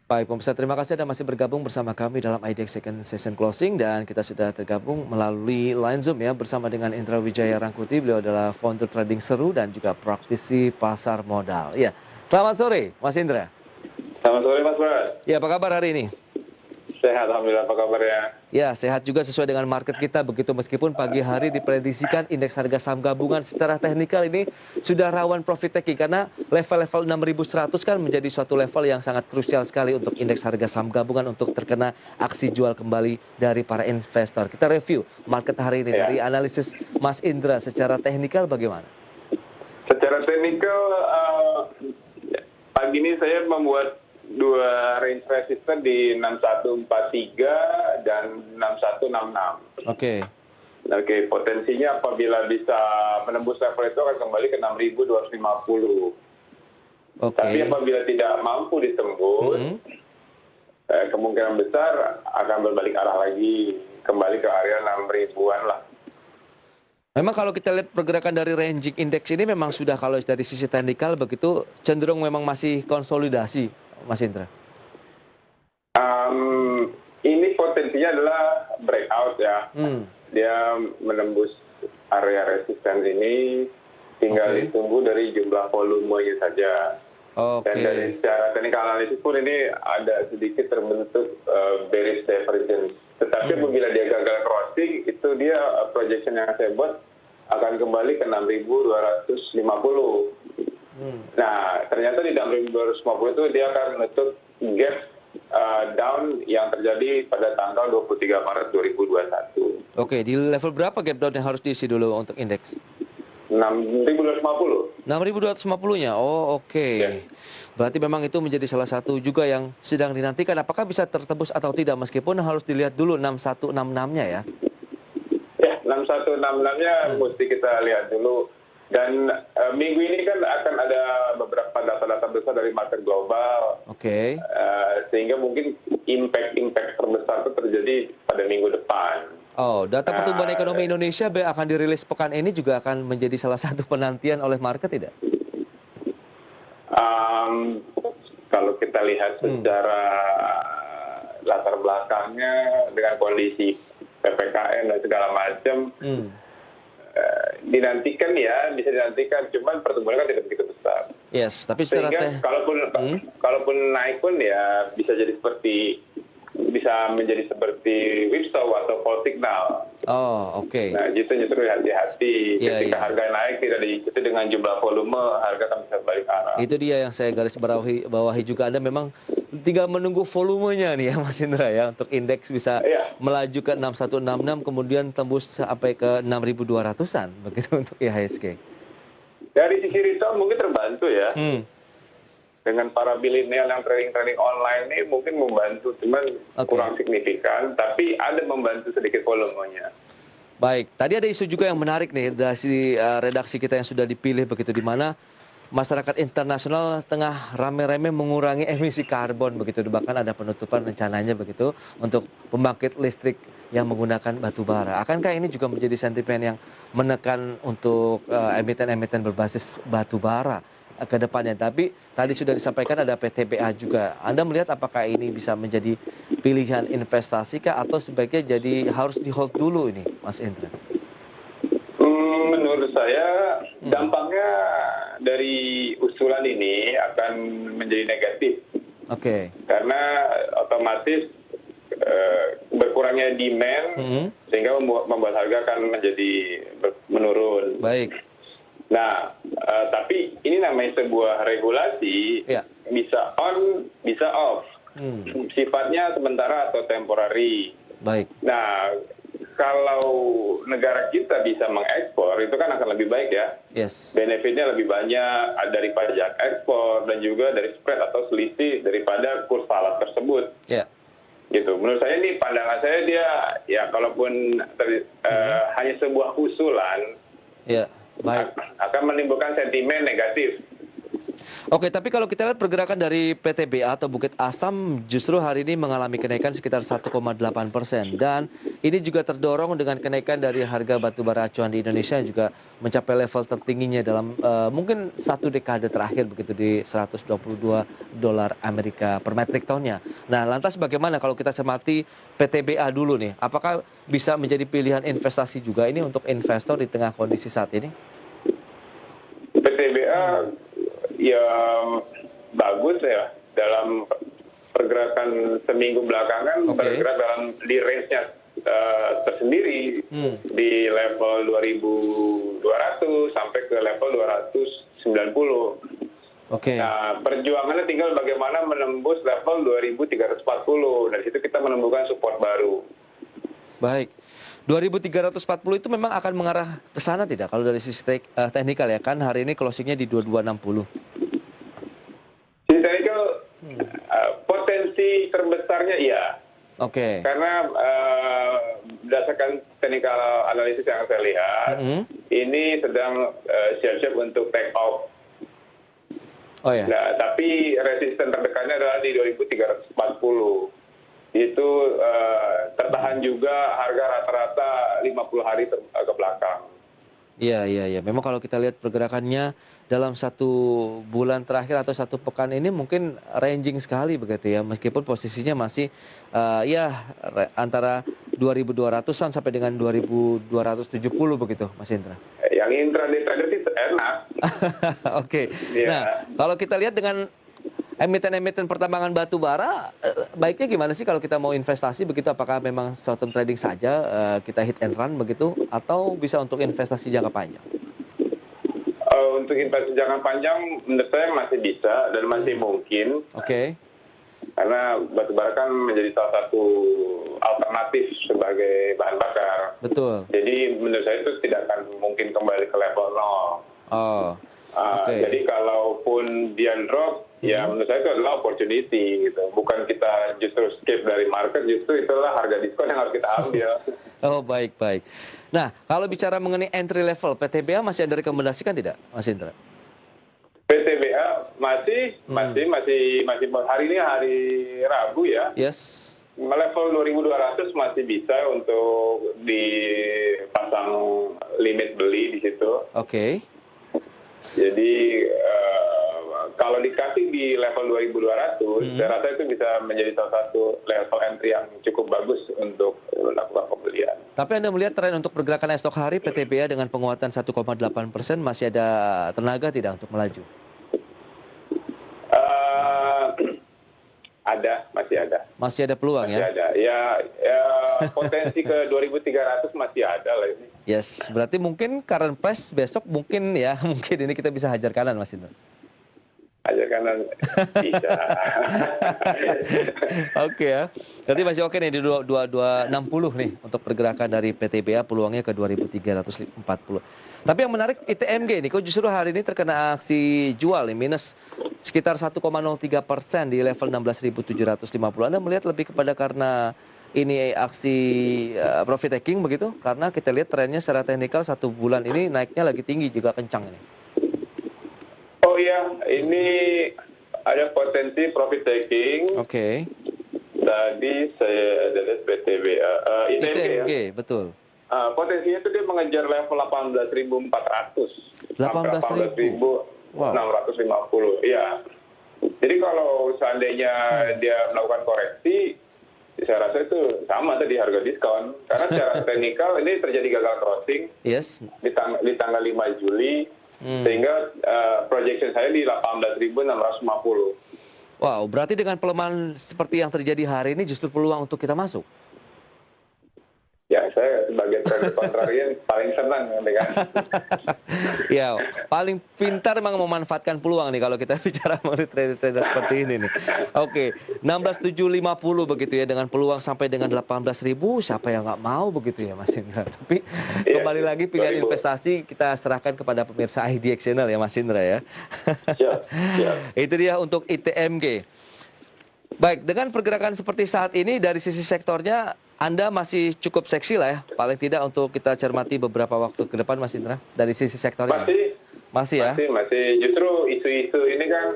Baik, pemirsa, terima kasih Anda masih bergabung bersama kami dalam IDX Second Session Closing dan kita sudah tergabung melalui line Zoom ya bersama dengan Indra Wijaya Rangkuti. Beliau adalah founder Trading Seru dan juga praktisi pasar modal. Ya, selamat sore Mas Indra. Selamat sore Mas Bas. Ya, apa kabar hari ini? Sehat, Alhamdulillah. Apa kabarnya? Ya, sehat juga sesuai dengan market kita begitu, meskipun pagi hari diprediksikan indeks harga saham gabungan secara teknikal ini sudah rawan profit taking karena level-level 6.100 kan menjadi suatu level yang sangat krusial sekali untuk indeks harga saham gabungan untuk terkena aksi jual kembali dari para investor. Kita review market hari ini dari analisis Mas Indra secara teknikal bagaimana? Secara teknikal pagi ini saya membuat dua range resistance di 6143 dan 6166. Oke, potensinya apabila bisa menembus level itu akan kembali ke 6250. Tapi apabila tidak mampu ditembus, kemungkinan besar akan berbalik arah lagi, kembali ke area 6000-an lah. Memang kalau kita lihat pergerakan dari ranging index ini memang sudah, kalau dari sisi teknikal begitu cenderung memang masih konsolidasi, Mas Indra. Ini potensinya adalah breakout ya. Dia menembus area resisten ini, tinggal ditunggu dari jumlah volumenya saja. Dan dari secara teknikal analisis pun ini ada sedikit terbentuk bearish divergence. Tetapi apabila dia gagal crossing, itu dia projection yang saya buat akan kembali ke 6250. Nah, ternyata di 6250 itu dia akan menutup gap down yang terjadi pada tanggal 23 Maret 2021. Oke, di level berapa gap down yang harus diisi dulu untuk indeks? 6250. 6250-nya. Oh, oke. Berarti memang itu menjadi salah satu juga yang sedang dinantikan. Apakah bisa tertembus atau tidak, meskipun harus dilihat dulu 6166-nya ya? Ya, 6166-nya mesti kita lihat dulu. Dan minggu ini kan akan ada beberapa data-data besar dari market global. Sehingga mungkin impact terbesar itu terjadi pada minggu depan. Oh, data pertumbuhan ekonomi Indonesia akan dirilis pekan ini juga akan menjadi salah satu penantian oleh market tidak? Kalau kita lihat secara latar belakangnya dengan kondisi PPKM dan segala macam, dinantikan ya, bisa dinantikan, cuman pertumbuhannya kan tidak begitu besar. Yes, tapi secara kalaupun naik pun ya bisa menjadi seperti whipsaw atau fall signal. Nah, justru hati-hati ketika harga naik tidak diikuti dengan jumlah volume, harga akan bisa balik arah. Itu dia yang saya garis bawahi juga. Anda memang tinggal menunggu volumenya nih ya Mas Indra ya, untuk indeks bisa melaju ke 6166 kemudian tembus sampai ke 6200-an begitu untuk IHSG. Dari sisi retail mungkin terbantu ya. Dengan para milenial yang trading online ini mungkin membantu, cuman kurang signifikan, tapi ada membantu sedikit volumenya. Baik, tadi ada isu juga yang menarik nih dari redaksi kita yang sudah dipilih begitu, di mana masyarakat internasional tengah rame-rame mengurangi emisi karbon begitu, bahkan ada penutupan rencananya begitu untuk pembangkit listrik yang menggunakan batu bara. Akankah ini juga menjadi sentimen yang menekan untuk emiten-emiten berbasis batu bara ke depannya? Tapi tadi sudah disampaikan ada PTBA juga. Anda melihat apakah ini bisa menjadi pilihan investasi kah, atau sebaiknya jadi harus di hold dulu ini, Mas Indra? Menurut saya dampaknya dari usulan ini akan menjadi negatif. Karena otomatis berkurangnya demand sehingga membuat harga akan menjadi menurun. Nah, tapi ini namanya sebuah regulasi, bisa on, bisa off. Sifatnya sementara atau temporary. Nah, kalau negara kita bisa mengekspor, itu kan akan lebih baik ya. Benefitnya lebih banyak dari pajak ekspor dan juga dari spread atau selisih daripada kurs falas tersebut. Gitu. Menurut saya ini, pandangan saya dia ya kalaupun hanya sebuah usulan, akan menimbulkan sentimen negatif. Oke, tapi kalau kita lihat pergerakan dari PTBA atau Bukit Asam justru hari ini mengalami kenaikan sekitar 1,8%. Dan ini juga terdorong dengan kenaikan dari harga batu bara acuan di Indonesia juga mencapai level tertingginya dalam mungkin satu dekade terakhir begitu di $122 Amerika per metrik tonnya. Nah, lantas bagaimana kalau kita cermati PTBA dulu nih? Apakah bisa menjadi pilihan investasi juga ini untuk investor di tengah kondisi saat ini? PTBA ya bagus ya dalam pergerakan seminggu belakangan bergerak dalam di range-nya tersendiri di level 2.200 sampai ke level 290. Nah, perjuangannya tinggal bagaimana menembus level 2.340. Dari situ kita menemukan support baru. Baik. 2.340 itu memang akan mengarah ke sana tidak kalau dari sisi teknikal ya, kan hari ini closingnya di 2260. Sisi teknikal potensi terbesarnya iya. Karena berdasarkan technical analisis yang saya lihat, ini sedang siap-siap untuk take off. Nah, tapi resisten terdekatnya adalah di 2.340. Itu tertahan juga harga rata-rata 50 hari ke belakang. Iya. Memang kalau kita lihat pergerakannya dalam 1 bulan terakhir atau 1 pekan ini mungkin ranging sekali begitu ya. Meskipun posisinya masih antara 2.200-an sampai dengan 2.270 begitu, Mas Indra. Yang intraday trader sih enak. Nah, kalau kita lihat dengan emiten-emiten pertambangan batu bara, baiknya gimana sih kalau kita mau investasi begitu? Apakah memang short term trading saja, kita hit and run begitu, atau bisa untuk investasi jangka panjang? Untuk investasi jangka panjang menurut saya masih bisa dan masih mungkin. Karena batu bara kan menjadi salah satu alternatif sebagai bahan bakar. Jadi menurut saya itu tidak akan mungkin kembali ke level 0. Jadi kalaupun dia drop, ya menurut saya itu adalah opportunity gitu. Bukan kita justru skip dari market, justru itulah harga diskon yang harus kita ambil. Baik. Nah, kalau bicara mengenai entry level, PTBA masih ada rekomendasikan tidak, Mas Indra? PTBA masih hari ini hari Rabu ya. Level 2.200 masih bisa untuk dipasang limit beli di situ. Jadi kalau dikasih di level 2.200, saya rasa itu bisa menjadi salah satu level entry yang cukup bagus untuk melakukan pembelian. Tapi Anda melihat tren untuk pergerakan esok hari PTBA dengan penguatan 1,8% masih ada tenaga tidak untuk melaju? Masih ada peluang ya? Ya, potensi ke 2.300 masih ada lah ini. Berarti mungkin current price besok mungkin ini kita bisa hajar kanan, Mas Indra. Hajar kanan bisa. Berarti masih oke nih di 2260 nih untuk pergerakan dari PTBA, peluangnya ke 2.340. Tapi yang menarik ITMG nih, kok justru hari ini terkena aksi jual nih, minus sekitar 1,03% di level 16.750. Anda melihat lebih kepada karena ini aksi profit taking begitu? Karena kita lihat trennya secara teknikal 1 bulan ini naiknya lagi tinggi juga kencang ini. Ini ada potensi profit taking. Tadi saya lihat PTBA, ITMG ya? Betul. Potensinya itu dia mengejar level 18.400. 18.650. Iya. Jadi kalau seandainya dia melakukan koreksi, saya rasa itu sama tadi harga diskon. Karena secara teknikal ini terjadi gagal crossing di tanggal 5 Juli. Sehingga projection saya di 18.650. Wow, berarti dengan pelemahan seperti yang terjadi hari ini justru peluang untuk kita masuk? Ya, saya sebagai trader kontrarian paling senang dengan. Paling pintar memang memanfaatkan peluang nih kalau kita bicara mengenai trader-trader seperti ini nih. 16.750 begitu ya, dengan peluang sampai dengan 18.000, siapa yang nggak mau begitu ya, Mas Indra? Tapi kembali lagi pilihan investasi kita serahkan kepada pemirsa IDX Channel ya, Mas Indra ya. Itu dia untuk ITMG. Baik, dengan pergerakan seperti saat ini dari sisi sektornya, Anda masih cukup seksi lah ya, paling tidak untuk kita cermati beberapa waktu ke depan, Mas Indra, dari sisi sektornya. Masih ya? Masih. Justru isu-isu ini kan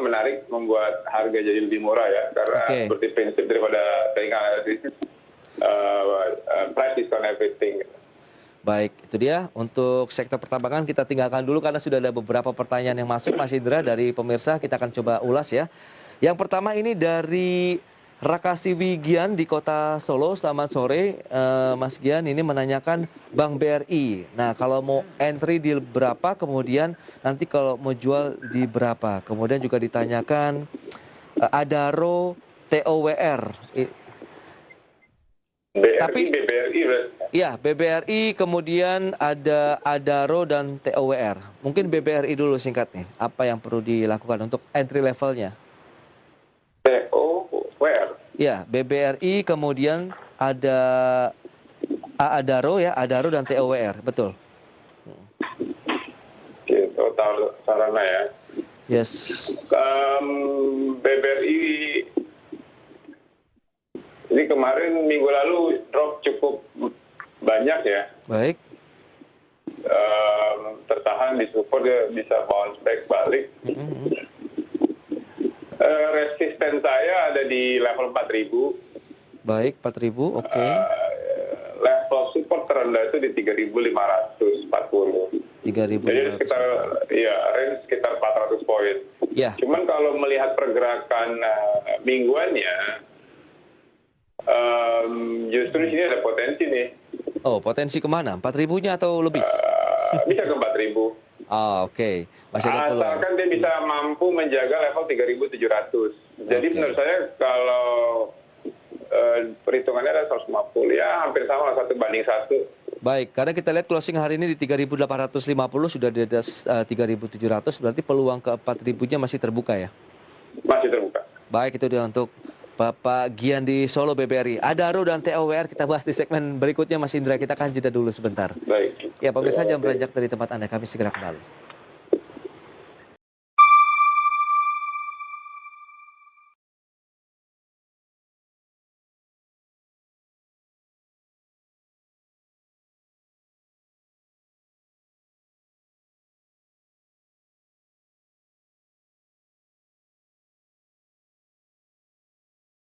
menarik, membuat harga jadi lebih murah ya, karena seperti prinsip daripada technical analysis price discount everything. Baik, itu dia untuk sektor pertambangan kita tinggalkan dulu karena sudah ada beberapa pertanyaan yang masuk Mas Indra dari pemirsa, kita akan coba ulas ya. Yang pertama ini dari Rakasi Wigian di Kota Solo. Selamat sore Mas Gian, ini menanyakan Bank BRI. Nah, kalau mau entry di berapa, kemudian nanti kalau mau jual di berapa. Kemudian juga ditanyakan Adaro TOWR. Tapi BBRI, ya, BBRI, kemudian ada Adaro dan TOWR. Mungkin BBRI dulu singkatnya. Apa yang perlu dilakukan untuk entry levelnya? TOWR. Ya, BBRI, kemudian ada Adaro ya, Adaro dan TOWR, betul. Oke, total sarana ya. Yes. BBRI ini kemarin minggu lalu drop cukup banyak ya. Baik. Tertahan di support, dia bisa bounce back balik. Resisten saya ada di level 4.000. Baik, 4.000, oke. Level support terendah itu di 3.540. 3.000. Jadi sekitar range sekitar 400 poin. Ya. Cuman kalau melihat pergerakan mingguannya, justru di sini ada potensi nih. Oh, potensi kemana? 4.000-nya atau lebih? Bisa ke 4.000. Oke. Masih ada peluang. Asalkan dia bisa mampu menjaga level 3.700. Jadi menurut saya kalau perhitungannya ada 150, ya hampir sama 1:1. Baik, karena kita lihat closing hari ini di 3.850, sudah di atas 3.700, berarti peluang ke 4.000-nya masih terbuka ya? Masih terbuka. Baik, itu dia untuk Bapak Gian di Solo BBRI. Adaro dan TOWR kita bahas di segmen berikutnya Mas Indra. Kita akan jeda dulu sebentar. Baik. Ya, pemirsa, jangan beranjak dari tempat Anda. Kami segera kembali.